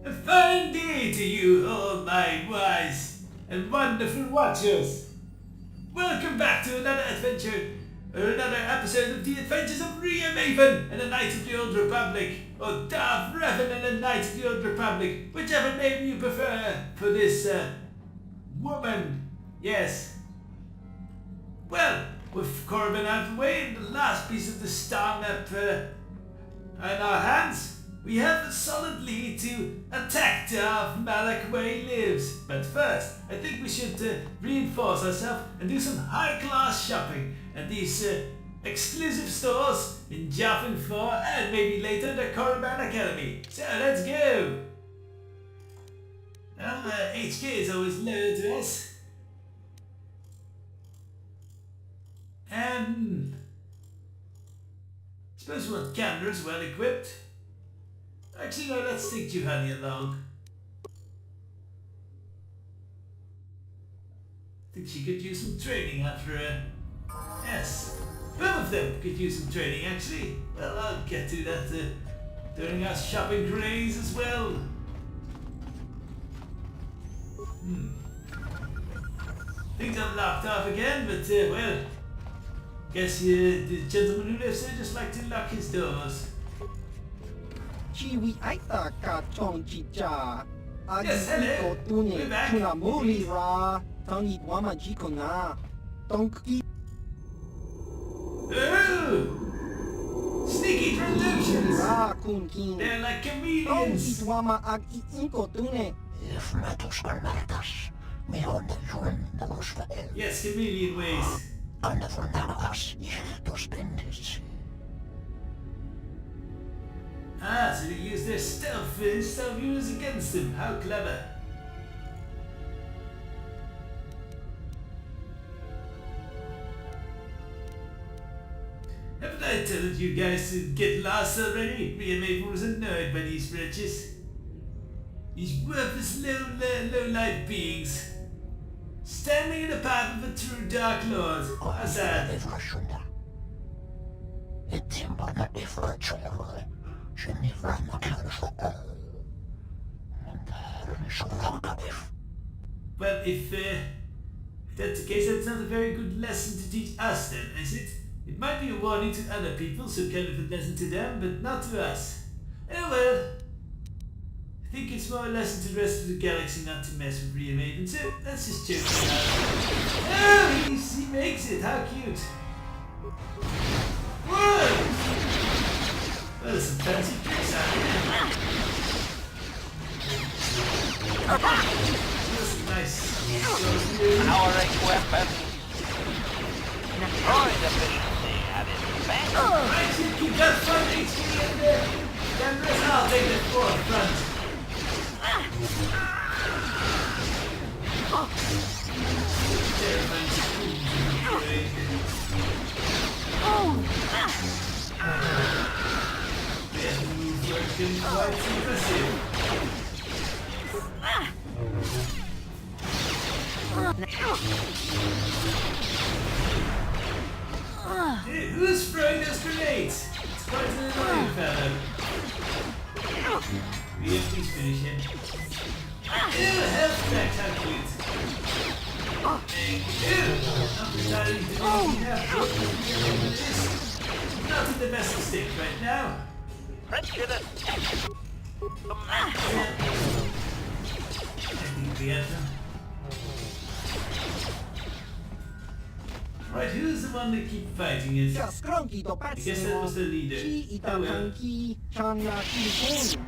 A fine day to you, all my wise and wonderful watchers. Welcome back to another adventure, or another episode of the Adventures of Ria Maven and the Knights of the Old Republic, or Darth Revan and the Knights of the Old Republic, whichever name you prefer for this woman. Yes. Well, with Corbin out of the way and the last piece of the star map in our hands, we have a solid lead to attack Darth Malak where he lives. But first, I think we should reinforce ourselves and do some high-class shopping at these exclusive stores in Jaffin 4 and maybe later the Korriban Academy. So let's go! Well, HK is always low to us. And suppose we want cameras well equipped. Actually, no, let's take Juhani along. I think she could use some training after yes, both of them could use some training actually. Well, I'll get to that during our shopping craze as well. Things are locked off again, but well, guess the gentleman who lives there just like to lock his doors. Chiwi aita ka chong chicha. Yes, hello. We're back. Tuna muli ra. Tangi wama jiko na. Tonki. Oh! Sneaky delusions! Ra kun king. They're like Tongi chameleons! wama ag inko tune. Yes, chameleon ways. Ah, so they use their stealth units against them. How clever. Haven't I told you guys to get lost already? Ria Maven was annoyed by these wretches. These worthless low-life beings. Standing in the path of a true Dark Lord. How's that? Well, if that's the case, that's not a very good lesson to teach us then, is it? It might be a warning to other people, so kind of a lesson to them, but not to us. Oh well. I think it's more a lesson to the rest of the galaxy not to mess with Ria Maven, so let's just joke about it. Oh, he makes it, how cute. Whoa! Well, there's some fancy tricks out here. That's nice. Powering weapon. Droid efficiency at its best. Right, you keep that front HP in there. Then I'll take the forefront. Working quite impressive. Hey, who's throwing those grenades? It's quite an annoying fellow. Ria, please finish him. Ew, health back, how cute. Thank you. I'm deciding to do this. Not in the best of state right now. Prejudice. I think we have them. Right, who's the one that keep fighting it? Skronki to I guess that was the leader. Chi Oh well. itakanki chanya ki kun.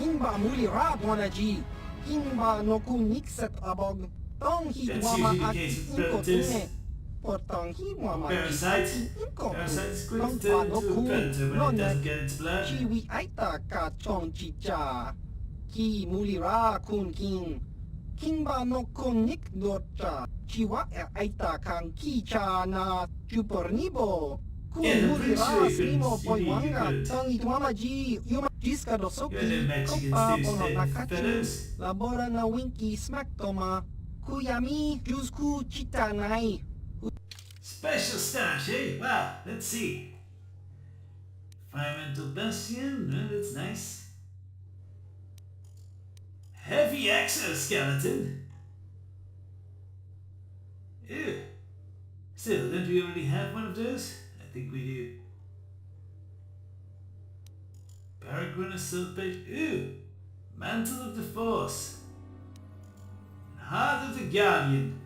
Himba muli ra bonaji. Himba no kun nixet abog. Tong hi That's wama usually the ag case with inko predators. tune. Portang hi wama Parasite. inko. Parasite's quick Tong to pa no a kun. predator when it doesn't get its blood. Chiwi aita ka chong chicha. Ki muli ra kun king. Kimba no kun nik docha. Chiwa aita kang ki cha na chupornibo. Kun Yeah, I'm muli pretty ra sure you could simo see poi you wanga. could- Tang itwama ji yuma jiska do You're the soki. Mexicans Kompa do pono steady nakachi. fellows. Labora na winki smack toma. Kuyami jusku chita nai. Special stash, eh? Wow, let's see. Environmental bastion, that's nice. heavy exoskeleton. Ew. Still, don't we already have one of those? I think we do. Peregrine assault page. Ew. Mantle of the Force. Heart of the Guardian.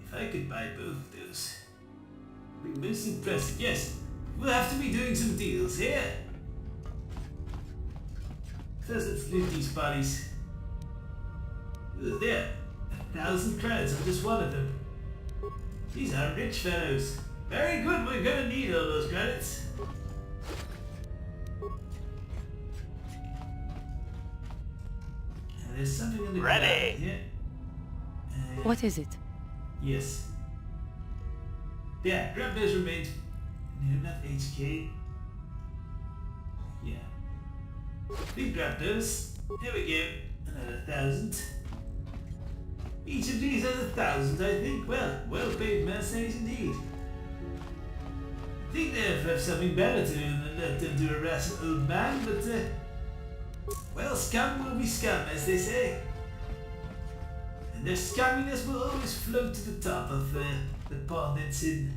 If I could buy both of those, it would be most impressive. Yes, we'll have to be doing some deals here. First, let's loot these bodies. Ooh, there. 1,000 credits on just one of them. These are rich fellows. Very good, we're gonna need all those credits. And there's something in the Ready. ground here. What is it? Yes. Yeah, grab those remains. No, not HK. Yeah. We grab those. There we go. Another 1,000. Each of these has 1,000, I think. Well paid mercenaries indeed. I think they have something better to do than let them to harass an old man, but well, scum will be scum, as they say. And their scumminess will always float to the top of the pond it's in.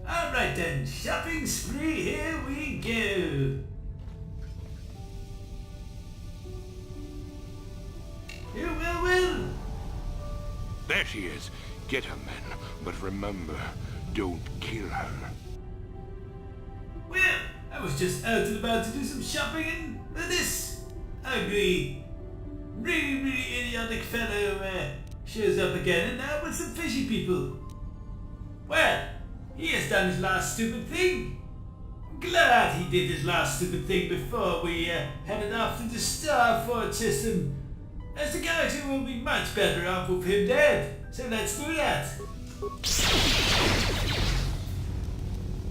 Alright then, shopping spree, here we go! Will! There she is. Get her, men. But remember, don't kill her. Well, I was just out and about to do some shopping and this ugly, really idiotic fellow shows up again, and now with some fishy people. Well, he has done his last stupid thing. Glad he did his last stupid thing before we headed off to the Star Fortress, and as the galaxy will be much better off with him dead. So let's do that.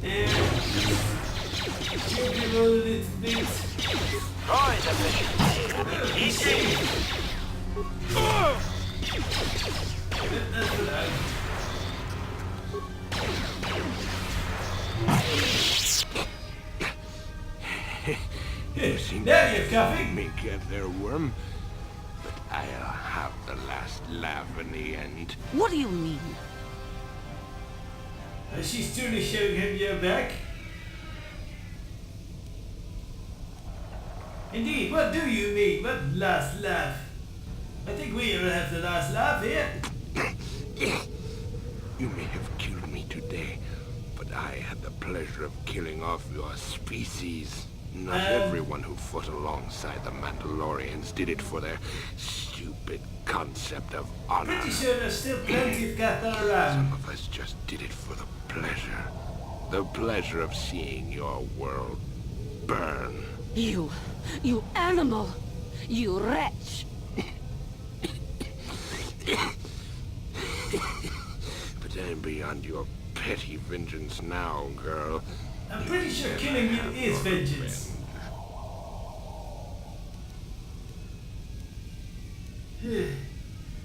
There. You'll be rolling into things. Destroy the mission. Easy. That's what I... You seem Now you're coughing. me get their worm, but I'll have the last laugh in the end. What do you mean? She's truly showing him your back. Indeed, what do you mean? What last laugh? I think we will have the last laugh here. You may have killed me today, but I had the pleasure of killing off your species. Not everyone who fought alongside the Mandalorians did it for their stupid concept of honor. Pretty sure there's still plenty of KotOR around. Some of us just did it for the pleasure. The pleasure of seeing your world burn. You animal! You wretch! But I'm beyond your petty vengeance now, girl. I'm pretty sure killing you is vengeance.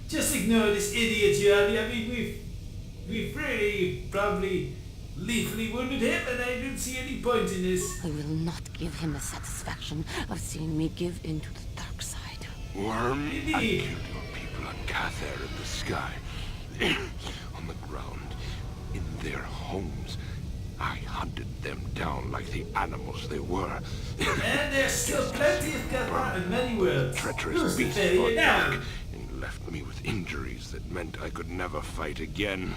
Just ignore this idiot, Charlie. I mean, we've really probably lethally wounded him, and I don't see any point in this. I will not give him the satisfaction of seeing me give in to the dark side. Worm, I Indeed. killed your people on KotOR in the sky. On the ground. In their homes. I hunted them down like the animals they were. And there's still plenty of KotOR in many worlds. Treacherous Who's the beast failure fought now? back and left me with injuries that meant I could never fight again.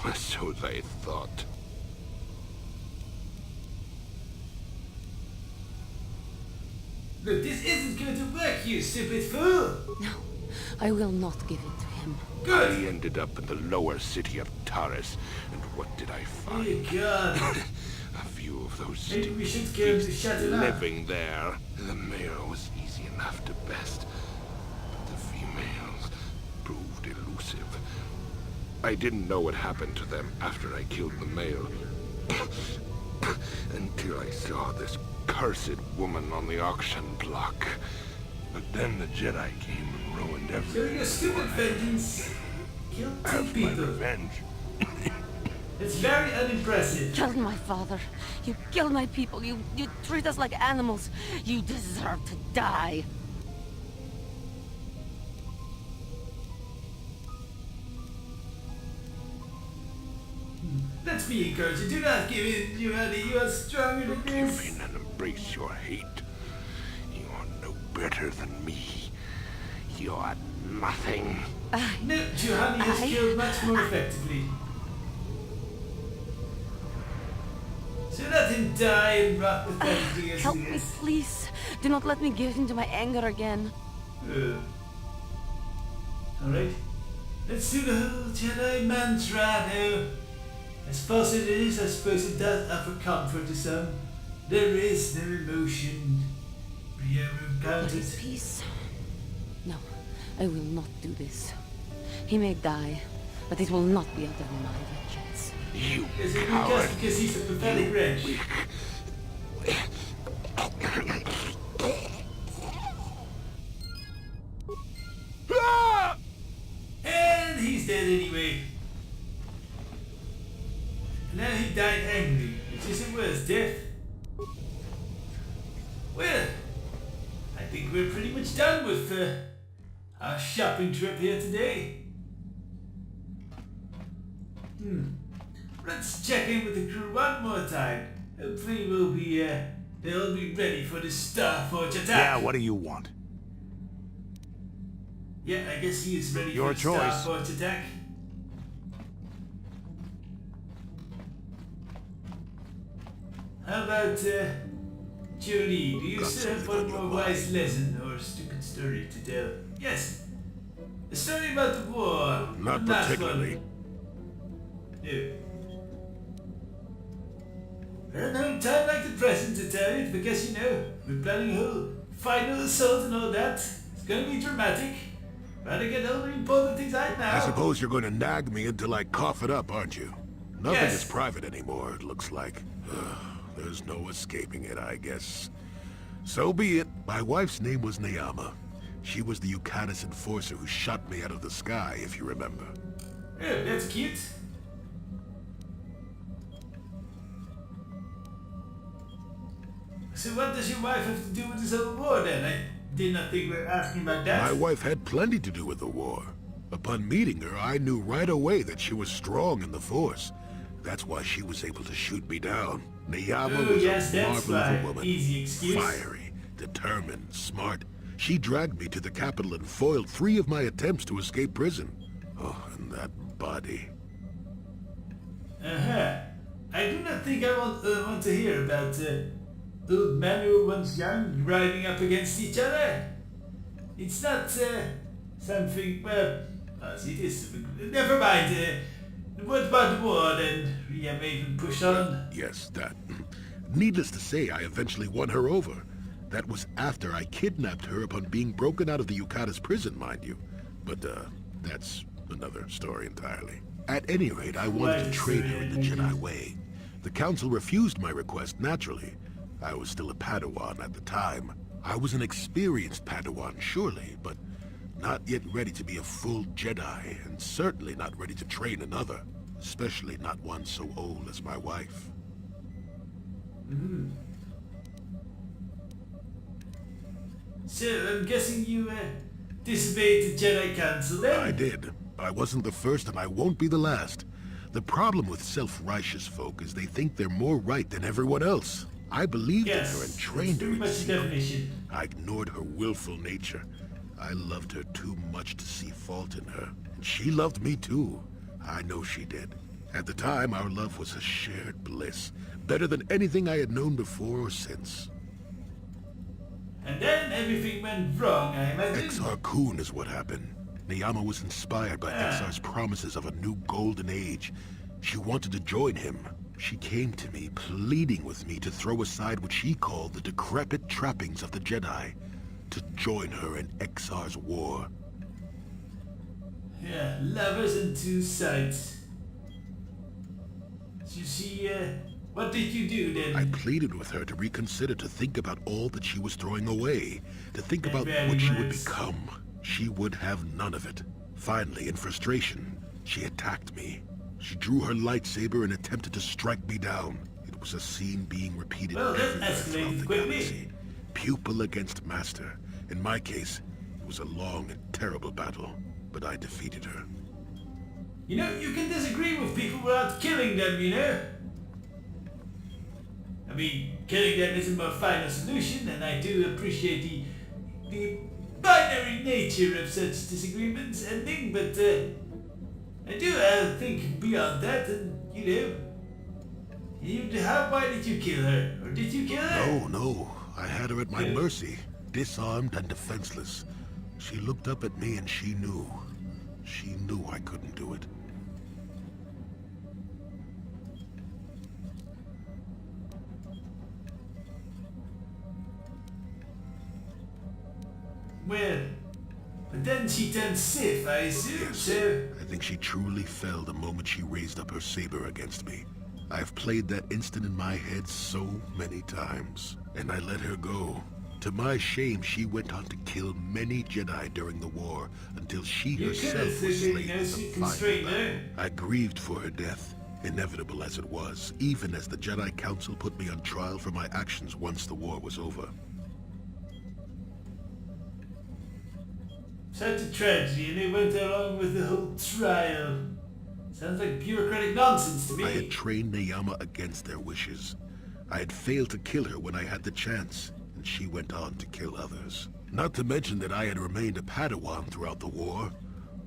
Or so they thought. Look, this isn't going to work, you stupid fool! No, I will not give in to him. I Good! ended up in the lower city of Taurus, and what did I find? Dear God. A few of those Maybe we stupid should get him to beasts shut it up. living there. The male was easy enough to best, but the females proved elusive. I didn't know what happened to them after I killed the male. Until I saw this cursed woman on the auction block. But then the Jedi came and ruined Show everything. your stupid vengeance. Kill two Have my people. revenge. It's very unimpressive. Killed my father. You killed my people. You treat us like animals. You deserve to die. Let's be encouraging. Do not give in, humanity. You are stronger than this. Give in and embrace your hate. You are no better than me. You are nothing. No, Johanny has killed much more effectively. So let him die and rot pathetically as Help he me, is. please. Do not let me give into my anger again. Alright. Let's do the whole Jedi mantra now. As false as it is, I suppose it does offer comfort to some. There is no emotion. Ria But recounted. in peace. No, I will not do this. He may die, but it will not be under my vengeance. You Is it coward. just because he's a pathetic wretch? Ah! And he's dead anyway. Now he died angry, which is a worse death. Well, I think we're pretty much done with our shopping trip here today. Let's check in with the crew one more time. Hopefully they'll be ready for the Starforge attack. Yeah, what do you want? Yeah, I guess he is ready Your for the choice. Starforge attack. How about, Julie, do you Got still have something one on more your wise lesson or stupid story to tell? Yes. A story about the war. Not The last particularly. one. No. Well, no time like the present to tell it, because, you know, we're planning a whole final assault and all that. It's gonna be dramatic. Better get all the important things out now. I suppose you're going to nag me until I cough it up, aren't you? Nothing Yes. is private anymore, it looks like. There's no escaping it, I guess. So be it. My wife's name was Neyama. She was the Yukatis enforcer who shot me out of the sky, if you remember. Oh, that's cute. So what does your wife have to do with this whole war then? I did not think we were asking about that. My wife had plenty to do with the war. Upon meeting her, I knew right away that she was strong in the Force. That's why she was able to shoot me down. Neyama Oh, was yes, a that's marvel of why. a woman. Easy excuse. Fiery, determined, smart. She dragged me to the capital and foiled 3 of my attempts to escape prison. Oh, and that body. Uh-huh. I do not think I want to hear about old men who were once young riding up against each other. It's not something, well, it is. Never mind. What about the war then? Ria Maven pushed on. Yes, that. Needless to say, I eventually won her over. That was after I kidnapped her upon being broken out of the Yukatas prison, mind you. But, that's another story entirely. At any rate, I wanted to train her in the Jedi way. The Council refused my request, naturally. I was still a Padawan at the time. I was an experienced Padawan, surely, but not yet ready to be a full Jedi, and certainly not ready to train another, especially not one so old as my wife. So, I'm guessing you disobeyed the Jedi Council then? I did. I wasn't the first, and I won't be the last. The problem with self-righteous folk is they think they're more right than everyone else. I believed in her Yes, and trained that's her pretty in much the secret. definition. I ignored her willful nature. I loved her too much to see fault in her. And she loved me too. I know she did. At the time, our love was a shared bliss. Better than anything I had known before or since. And then everything went wrong, I imagine. Exar Kun is what happened. Neyama was inspired by Exar's promises of a new golden age. She wanted to join him. She came to me, pleading with me to throw aside what she called the decrepit trappings of the Jedi, to join her in Exar's war. Yeah, lovers on two sides. So she, what did you do then? I pleaded with her to reconsider, to think about all that she was throwing away, to think And about very what she would nice. become. She would have none of it. Finally, in frustration, she attacked me. She drew her lightsaber and attempted to strike me down. It was a scene being repeated Well, that everywhere escalated throughout the quickly. galaxy. Pupil against master. In my case, it was a long and terrible battle, but I defeated her. You know, you can disagree with people without killing them, you know? I mean, killing them isn't my final solution, and I do appreciate the binary nature of such disagreements ending, but I do think beyond that, and you know, why did you kill her? Or did you kill her? No. I had her at my mercy, disarmed and defenseless. She looked up at me and she knew. She knew I couldn't do it. Well, but then she turned Sith, I assume, Yes, so... I think she truly fell the moment she raised up her saber against me. I've played that instant in my head so many times, and I let her go. To my shame, she went on to kill many Jedi during the war, until she herself was slain in the final battle. I grieved for her death, inevitable as it was, even as the Jedi Council put me on trial for my actions once the war was over. Such a tragedy, and they went along with the whole trial. Sounds like bureaucratic nonsense to me. I had trained Neyama against their wishes. I had failed to kill her when I had the chance, and she went on to kill others. Not to mention that I had remained a Padawan throughout the war.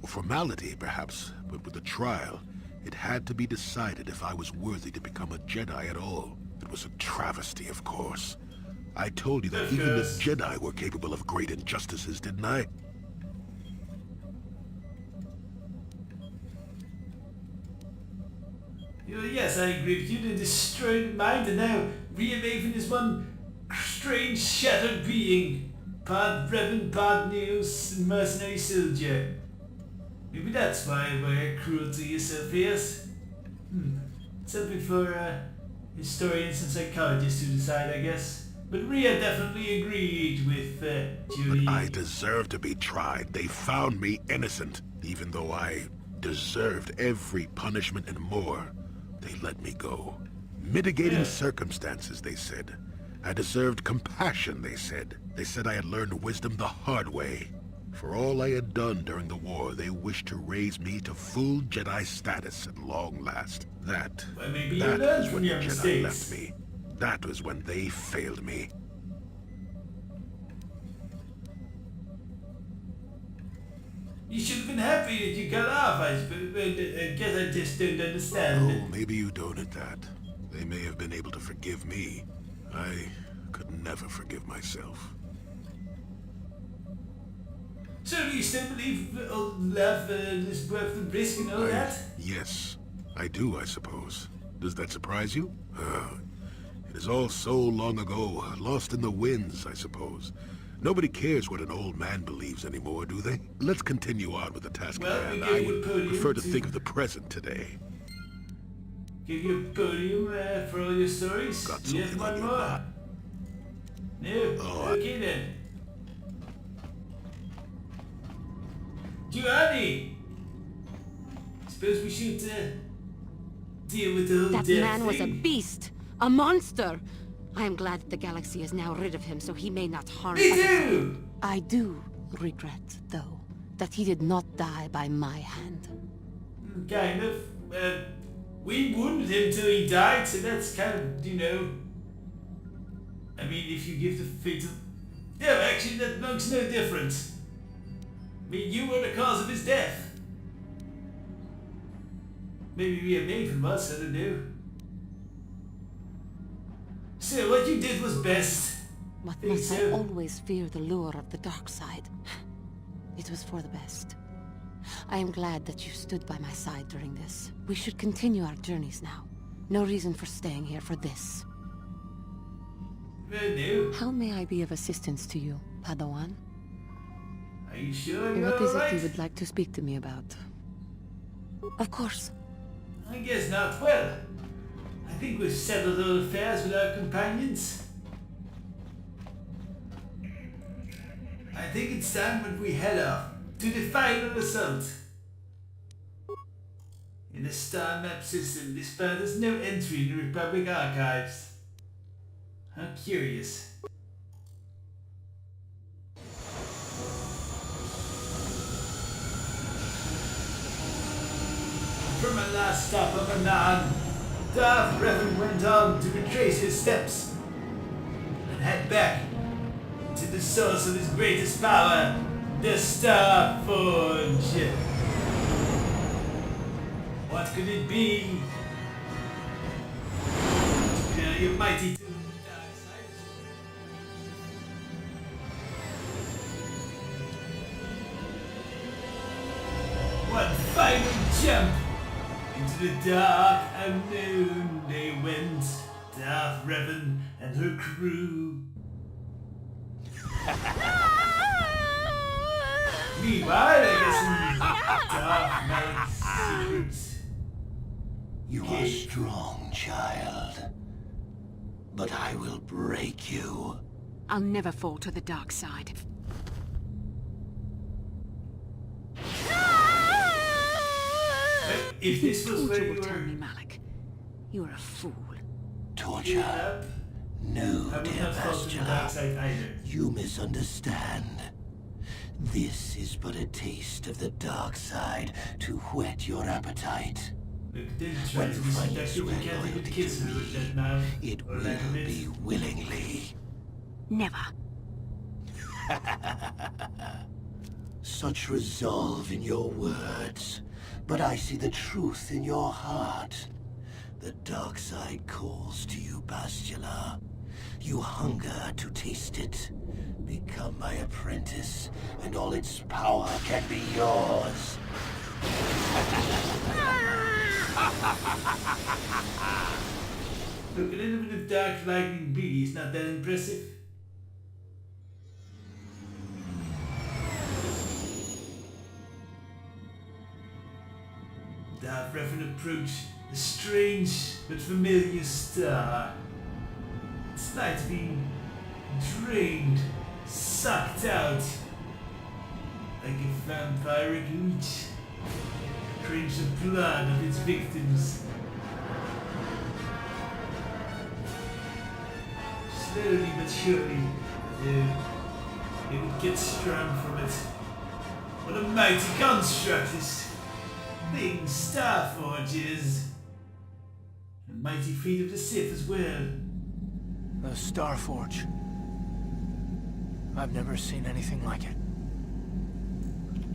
A formality, perhaps, but with the trial, it had to be decided if I was worthy to become a Jedi at all. It was a travesty, of course. I told you that even the Jedi were capable of great injustices, didn't I? Yes, I agree with you. They destroyed mind, and now Ria Maven is one strange, shattered being. Part Revan, part new mercenary soldier. Maybe that's why her cruelty is so fierce. Something for historians and psychologists to decide, I guess. But Ria definitely agreed with Julie. But I deserve to be tried. They found me innocent, even though I deserved every punishment and more. They let me go. Mitigating circumstances, they said. I deserved compassion, they said. They said I had learned wisdom the hard way. For all I had done during the war, they wished to raise me to full Jedi status at long last. That was when the Jedi left me. That was when they failed me. You should have been happy that you got off, I guess I just don't understand. Oh, maybe you don't at that. They may have been able to forgive me. I could never forgive myself. So do you still believe love is worth the risk and all that? Yes, I do, I suppose. Does that surprise you? It is all so long ago, lost in the winds, I suppose. Nobody cares what an old man believes anymore, do they? Let's continue on with the task at hand. I would prefer to think of the present today. Give you a podium for all your stories? Got You have something one on your more? mind? No? Oh, Okay then. Giovanni! Suppose we should deal with the whole That death man was a thing. beast, a monster. I am glad that the galaxy is now rid of him, so he may not harm Me others. too! I do regret, though, that he did not die by my hand. Kind of. We wounded him till he died, so that's kind of, you know... I mean, if you give the fatal... Yeah, actually, that makes no difference. I mean, you were the cause of his death. Maybe Ria Maven was, I don't know. Still, what you did was best. But must I always fear the lure of the dark side? It was for the best. I am glad that you stood by my side during this. We should continue our journeys now. No reason for staying here for this. Well, no. How may I be of assistance to you, Padawan? Are you sure you're What is it alright? you would like to speak to me about? Of course. I guess not. Well, I think we've settled our affairs with our companions. I think it's time that we head off to the final assault. In the star map system, this path has no entry in the Republic archives. How curious. From my last stop of Anan, Darth Revan went on to retrace his steps and head back to the source of his greatest power, the Star Forge. What could it be? Your mighty dark side. One final jump into the dark unknown they went, Darth Revan and her crew. Meanwhile, I guess Darth Malik's secrets. You are strong, child. But I will break you. I'll never fall to the dark side. If this was where you will tell were me, Malik. You are a fool. Torture? up, No, I would dear not fall to the dark Bastila. side either. You misunderstand. This is but a taste of the dark side to whet your appetite. Look, don't try When to you misconduct finally it. You swear can't even loyalty kiss to her with me, that mouth. it or will that lips. be willingly. Never. Such resolve in your words, but I see the truth in your heart. The dark side calls to you, Bastila. You hunger to taste it. Become my apprentice, and all its power can be yours. Look, a little bit of dark lightning really is not that impressive. Darth Revan approached a strange but familiar star. Its light being drained, sucked out, like a vampiric leech, cringed the blood of its victims. Slowly but surely, it would get strong from it. What a mighty construct this thing Starforge is. A mighty feat of the Sith as well. The Starforge. I've never seen anything like it.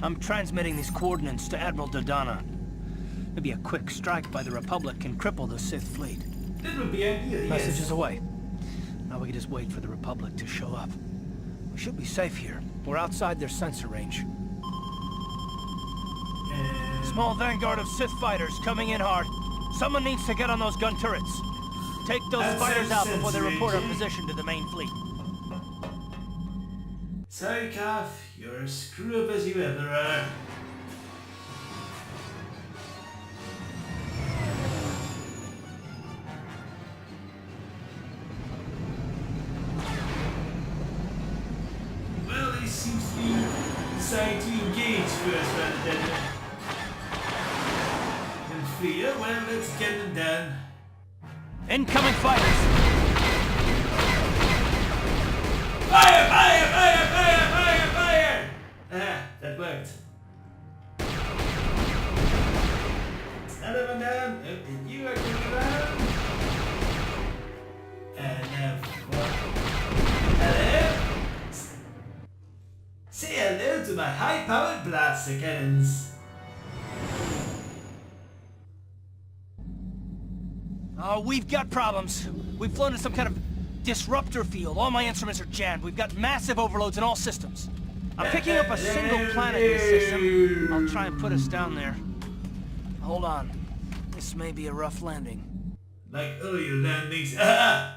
I'm transmitting these coordinates to Admiral Dodonna. Maybe a quick strike by the Republic can cripple the Sith fleet. That would be ideal, Message yes. is away. Now we can just wait for the Republic to show up. We should be safe here. We're outside their sensor range. Small vanguard of Sith fighters coming in hard. Someone needs to get on those gun turrets. Take those Outside fighters out before they sensor report our range, eh? position to the main fleet. Sorry, Calf, you're as screw up as you ever are. Well, he seems to be deciding to engage first rather than fear. Well, let's get them done. Incoming fighters! Fire! Fire! Fire! Fire! Fire! Fire! Ah, that worked. Another one down. Oh, and you are going around. And now hello. Say hello to my high-powered blaster cannons. Oh, we've got problems. We've flown in some kind of disruptor field. All my instruments are jammed. We've got massive overloads in all systems. I'm picking up a single planet in the system. I'll try and put us down there. Hold on. This may be a rough landing. Like all your landings. Ah!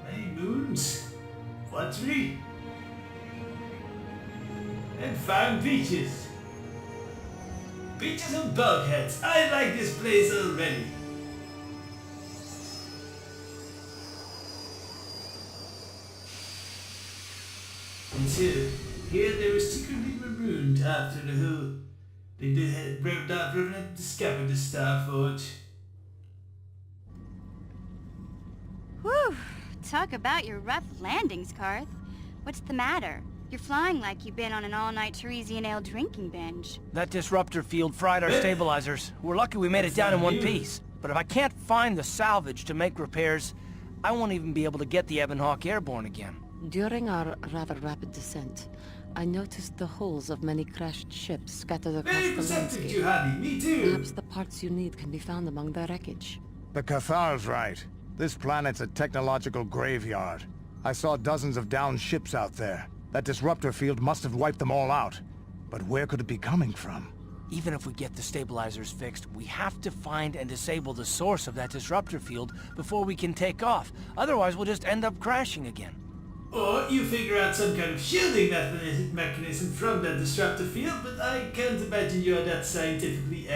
Many moons, watery, and fine beaches. Beaches and bulkheads. I like this place already. Until here they were secretly marooned after the whole they wrote that Revenant discovered the Starforge. Whew! Talk about your rough landings, Karth. What's the matter? You're flying like you've been on an all-night Teresian ale drinking binge. That disruptor field fried our stabilizers. We're lucky we made it down in one piece. But if I can't find the salvage to make repairs, I won't even be able to get the Ebonhawk airborne again. During our rather rapid descent, I noticed the hulls of many crashed ships scattered across Very the perceptive, landscape. Juhani. Me too. Perhaps the parts you need can be found among the wreckage. The KotOR's right. This planet's a technological graveyard. I saw dozens of downed ships out there. That disruptor field must have wiped them all out. But where could it be coming from? Even if we get the stabilizers fixed, we have to find and disable the source of that disruptor field before we can take off. Otherwise, we'll just end up crashing again. Or you figure out some kind of shielding mechanism from that disruptor field, but I can't imagine you're that scientifically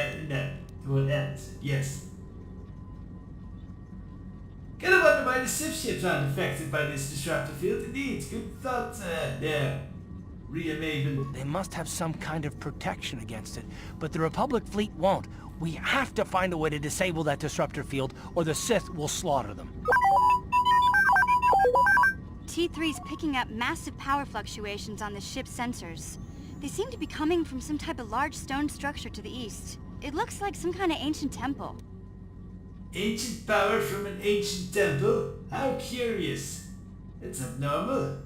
yes. Kind of wonder why the Civ ships aren't affected by this disruptor field. Indeed, good thought there, Ria Maven. They must have some kind of protection against it, but the Republic fleet won't. We have to find a way to disable that disruptor field, or the Sith will slaughter them. T3's picking up massive power fluctuations on the ship's sensors. They seem to be coming from some type of large stone structure to the east. It looks like some kind of ancient temple. Ancient power from an ancient temple? How curious. It's abnormal.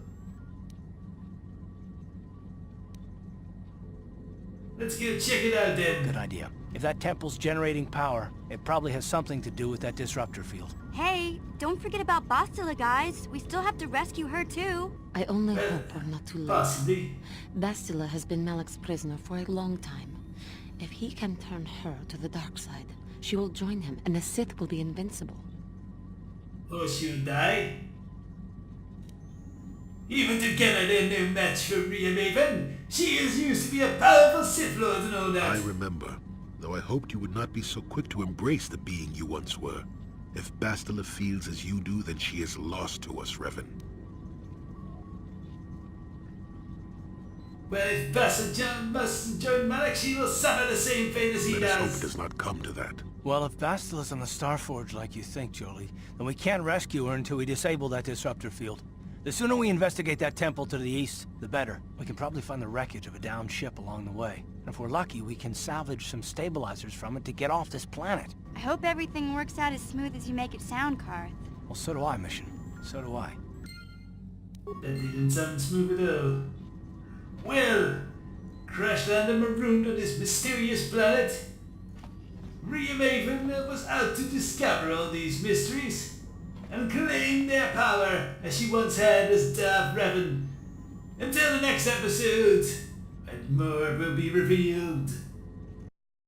Let's go check it out then. Good idea. If that temple's generating power, it probably has something to do with that disruptor field. Hey, don't forget about Bastila, guys. We still have to rescue her too. I only hope we're not too late. Possibly. Bastila has been Malak's prisoner for a long time. If he can turn her to the dark side, she will join him and the Sith will be invincible. Or she'll die. Even together they're no match for Ria Maven. She is used to be a powerful Sith Lord and all that. I remember, though I hoped you would not be so quick to embrace the being you once were. If Bastila feels as you do, then she is lost to us, Revan. Well, if Bastila must join Malak, she will suffer the same fate as he Let us hope does. it does not come to that. Well, if Bastila's on the Starforge like you think, Jolie, then we can't rescue her until we disable that disruptor field. The sooner we investigate that temple to the east, the better. We can probably find the wreckage of a downed ship along the way. And if we're lucky, we can salvage some stabilizers from it to get off this planet. I hope everything works out as smooth as you make it sound, Karth. Well, so do I, Mission. So do I. That didn't sound smooth at all. Well, crash landed marooned on this mysterious planet. Ria Maven was out to discover all these mysteries and claim their power as she once had as Darth Revan. Until the next episode, when more will be revealed.